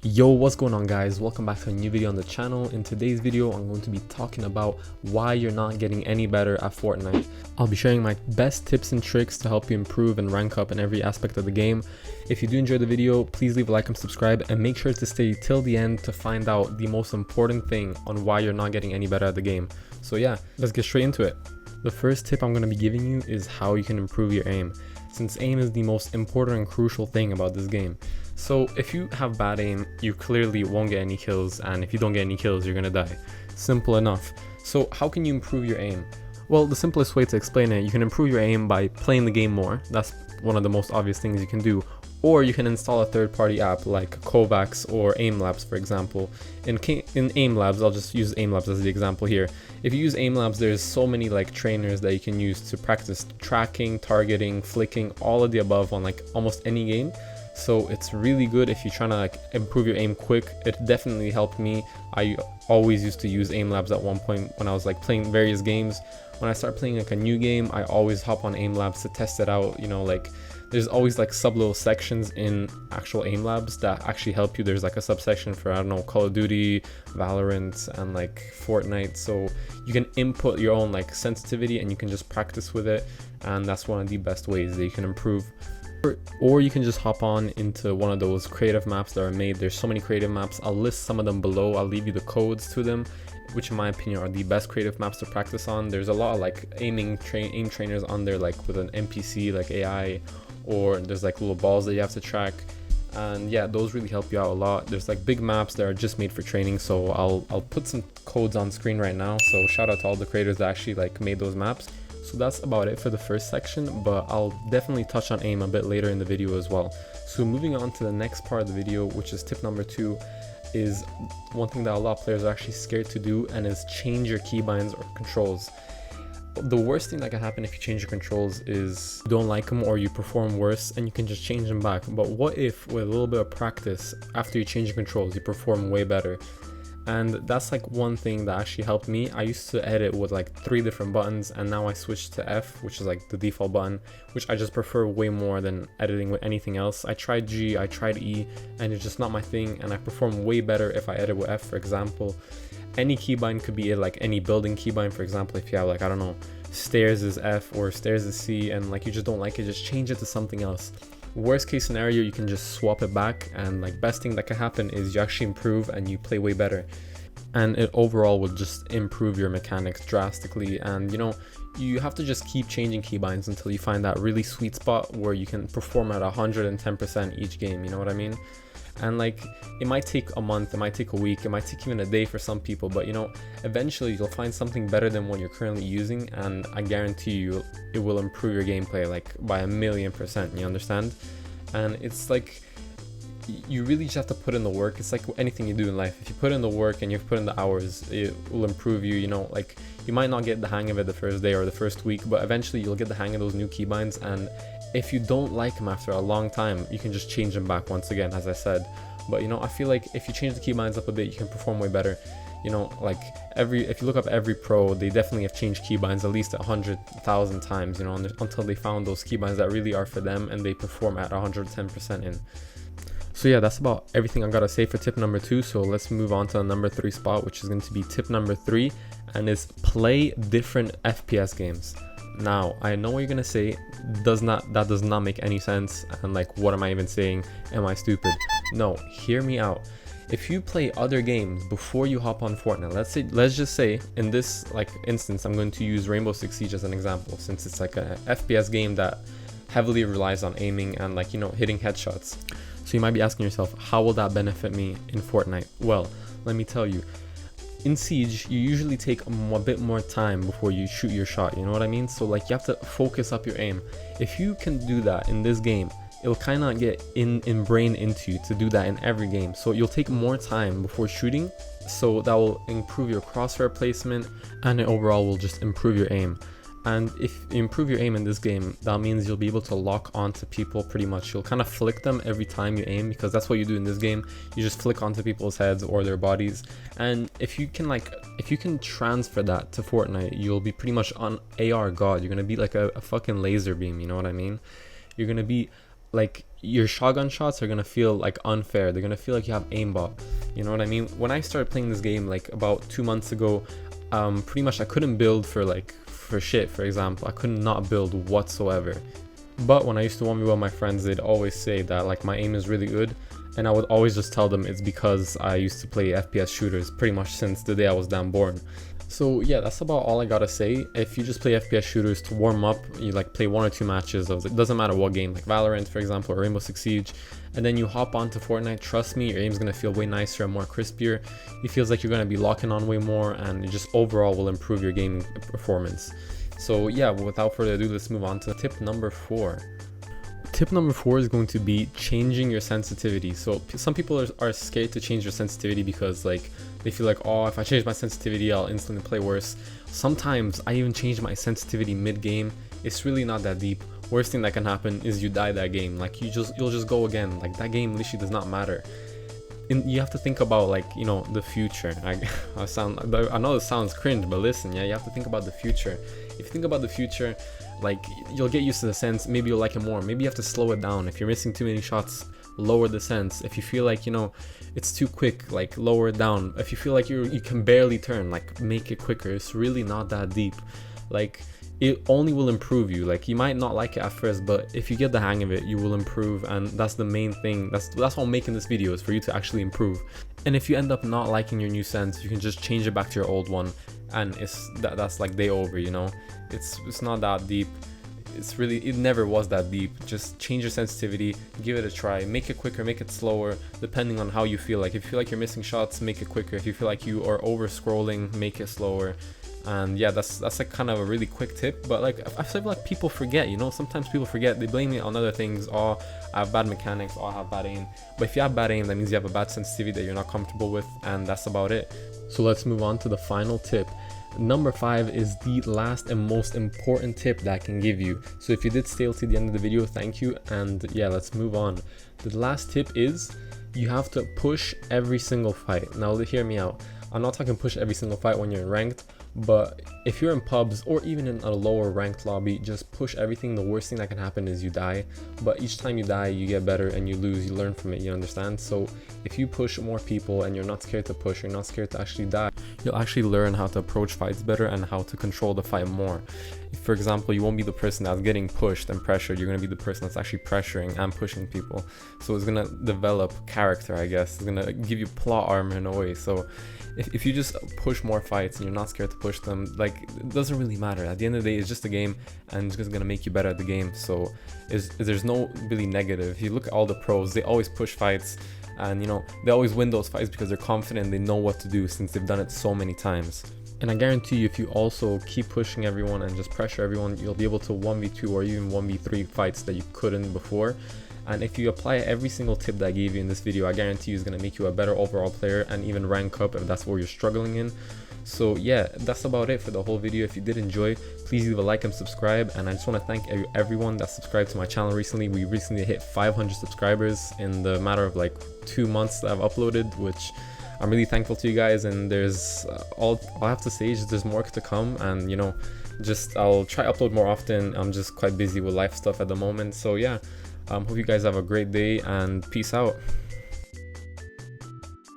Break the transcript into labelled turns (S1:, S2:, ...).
S1: Yo, what's going on guys? Welcome back to a new video on the channel. In today's video, I'm going to be talking about why you're not getting any better at Fortnite. I'll be sharing my best tips and tricks to help you improve and rank up in every aspect of the game. If you do enjoy the video, please leave a like and subscribe, and make sure to stay till the end to find out the most important thing on why you're not getting any better at the game. So yeah, let's get straight into it. The first tip I'm going to be giving you is how you can improve your aim, since aim is the most important and crucial thing about this game. So if you have bad aim, you clearly won't get any kills, and if you don't get any kills, you're gonna die. Simple enough. So how can you improve your aim? Well, the simplest way to explain it, you can improve your aim by playing the game more. That's one of the most obvious things you can do. Or you can install a third-party app like Kebabs or Aim Labs, for example. In Aim Labs, I'll just use Aim Labs as the example here. If you use Aim Labs, there's so many trainers that you can use to practice tracking, targeting, flicking, all of the above on almost any game. So it's really good if you're trying to improve your aim quick. It definitely helped me. I always used to use Aim Labs at one point when I was playing various games. When I start playing a new game, I always hop on Aim Labs to test it out. There's always sub little sections in actual Aim Labs that actually help you. There's a subsection for, I don't know, Call of Duty, Valorant, and Fortnite. So you can input your own sensitivity and you can just practice with it. And that's one of the best ways that you can improve. Or you can just hop on into one of those creative maps that are made. There's so many creative maps. I'll list some of them below. I'll leave you the codes to them, which in my opinion are the best creative maps to practice on. There's a lot of aim trainers on there, with an NPC AI, or there's little balls that you have to track. And yeah, those really help you out a lot. There's big maps that are just made for training. So I'll put some codes on screen right now. So shout out to all the creators that actually made those maps. So that's about it for the first section, but I'll definitely touch on aim a bit later in the video as well. So moving on to the next part of the video, which is tip number 2, is one thing that a lot of players are actually scared to do, and is change your keybinds or controls. The worst thing that can happen if you change your controls is you don't like them or you perform worse, and you can just change them back. But what if with a little bit of practice, after you change your controls, you perform way better? And that's one thing that actually helped me. I used to edit with 3 different buttons, and now I switched to F, which is the default button, which I just prefer way more than editing with anything else. I tried G, I tried E, and it's just not my thing, and I perform way better if I edit with F. For example, any keybind could be any building keybind. For example, if you have I don't know, stairs is F or stairs is C, and you just don't like it, just change it to something else. Worst case scenario, you can just swap it back, and best thing that can happen is you actually improve and you play way better, and it overall will just improve your mechanics drastically. And you have to just keep changing keybinds until you find that really sweet spot where you can perform at 110% each game, you know what I mean? And it might take a month, it might take a week, it might take even a day for some people, but eventually you'll find something better than what you're currently using, and I guarantee you it will improve your gameplay by 1,000,000%, you understand? And it's you really just have to put in the work. It's anything you do in life. If you put in the work and you've put in the hours, it will improve you. You might not get the hang of it the first day or the first week, but eventually you'll get the hang of those new keybinds. And if you don't like them after a long time, you can just change them back once again, as I said. But I feel if you change the keybinds up a bit, you can perform way better. If you look up every pro, they definitely have changed keybinds at least 100,000 times, until they found those keybinds that really are for them and they perform at 110% in. So yeah, that's about everything I gotta say for tip number 2. So let's move on to the number 3 spot, which is going to be tip number 3, and is play different FPS games. Now, I know what you're gonna say, that does not make any sense, and what am I even saying? Am I stupid? No, hear me out. If you play other games before you hop on Fortnite, let's just say in this instance, I'm going to use Rainbow Six Siege as an example, since it's a FPS game that heavily relies on aiming and hitting headshots. So you might be asking yourself, how will that benefit me in Fortnite? Well, let me tell you. In Siege, you usually take a bit more time before you shoot your shot, you know what I mean? So you have to focus up your aim. If you can do that in this game, it'll kind of get ingrained into you to do that in every game. So you'll take more time before shooting, so that will improve your crosshair placement, and it overall will just improve your aim. And if you improve your aim in this game, that means you'll be able to lock onto people pretty much. You'll kind of flick them every time you aim, because that's what you do in this game. You just flick onto people's heads or their bodies. And if you can transfer that to Fortnite, you'll be pretty much on AR God. You're gonna be a fucking laser beam, you know what I mean? You're gonna be your shotgun shots are gonna feel like unfair. They're gonna feel like you have aimbot. You know what I mean? When I started playing this game like about 2 months ago, pretty much I couldn't build for shit. For example, I could not build whatsoever. But when I used to 1v1 my friends, they'd always say that like my aim is really good, and I would always just tell them it's because I used to play FPS shooters pretty much since the day I was damn born. So yeah, that's about all I gotta say. If you just play FPS shooters to warm up, you like play 1 or 2 matches of it, doesn't matter what game, like Valorant for example, or Rainbow Six Siege, and then you hop onto Fortnite, trust me, your aim's gonna feel way nicer and more crispier. It feels like you're gonna be locking on way more, and it just overall will improve your gaming performance. So yeah, without further ado, let's move on to tip number 4. Tip number 4 is going to be changing your sensitivity. So some people are scared to change their sensitivity because like they feel like, oh, if I change my sensitivity I'll instantly play worse. Sometimes I even change my sensitivity mid-game. It's really not that deep. Worst thing that can happen is you die that game. Like you'll just go again. Like that game literally does not matter. You have to think about like, you know, the future. I know it sounds cringe, but listen, yeah, you have to think about the future. If you think about the future, like you'll get used to the sense, maybe you'll like it more. Maybe you have to slow it down. If you're missing too many shots, lower the sense. If you feel like, you know, it's too quick, like lower it down. If you feel like you can barely turn, like make it quicker. It's really not that deep. Like it only will improve you. Like you might not like it at first, but if you get the hang of it, you will improve, and that's the main thing. That's why I'm making this video, is for you to actually improve. And if you end up not liking your new sense, you can just change it back to your old one, and that's like day over, you know. It's not that deep. It never was that deep. Just change your sensitivity, give it a try, make it quicker, make it slower, depending on how you feel. Like if you feel like you're missing shots, make it quicker. If you feel like you are over scrolling, make it slower. And yeah, that's like kind of a really quick tip, but like I feel like people forget, you know. Sometimes people forget, they blame it on other things. Oh, I have bad mechanics, or I have bad aim. But if you have bad aim, that means you have a bad sensitivity that you're not comfortable with, and that's about it. So let's move on to the final tip. Number 5 is the last and most important tip that I can give you. So if you did stay till the end of the video, thank you. And yeah, let's move on. The last tip is you have to push every single fight. Now hear me out. I'm not talking push every single fight when you're in ranked, but if you're in pubs or even in a lower ranked lobby, just push everything. The worst thing that can happen is you die, but each time you die you get better, and you lose, you learn from it, you understand? So if you push more people and you're not scared to push, you're not scared to actually die, you'll actually learn how to approach fights better and how to control the fight more. For example, you won't be the person that's getting pushed and pressured, you're going to be the person that's actually pressuring and pushing people. So it's going to develop character, I guess. It's going to give you plot armor in a way. So if you just push more fights and you're not scared to push them, like it doesn't really matter. At the end of the day, it's just a game, and it's just going to make you better at the game. So there's no really negative. If you look at all the pros, they always push fights, and you know, they always win those fights because they're confident, they know what to do since they've done it so many times. And I guarantee you, if you also keep pushing everyone and just pressure everyone, you'll be able to 1v2 or even 1v3 fights that you couldn't before. And if you apply every single tip that I gave you in this video, I guarantee you it's going to make you a better overall player and even rank up if that's what you're struggling in. So yeah, that's about it for the whole video. If you did enjoy, please leave a like and subscribe. And I just want to thank everyone that subscribed to my channel recently. We recently hit 500 subscribers in the matter of like 2 months that I've uploaded, which I'm really thankful to you guys. And there's all I have to say is there's more to come, and you know, I'll try to upload more often. I'm just quite busy with life stuff at the moment. So yeah, hope you guys have a great day, and peace out.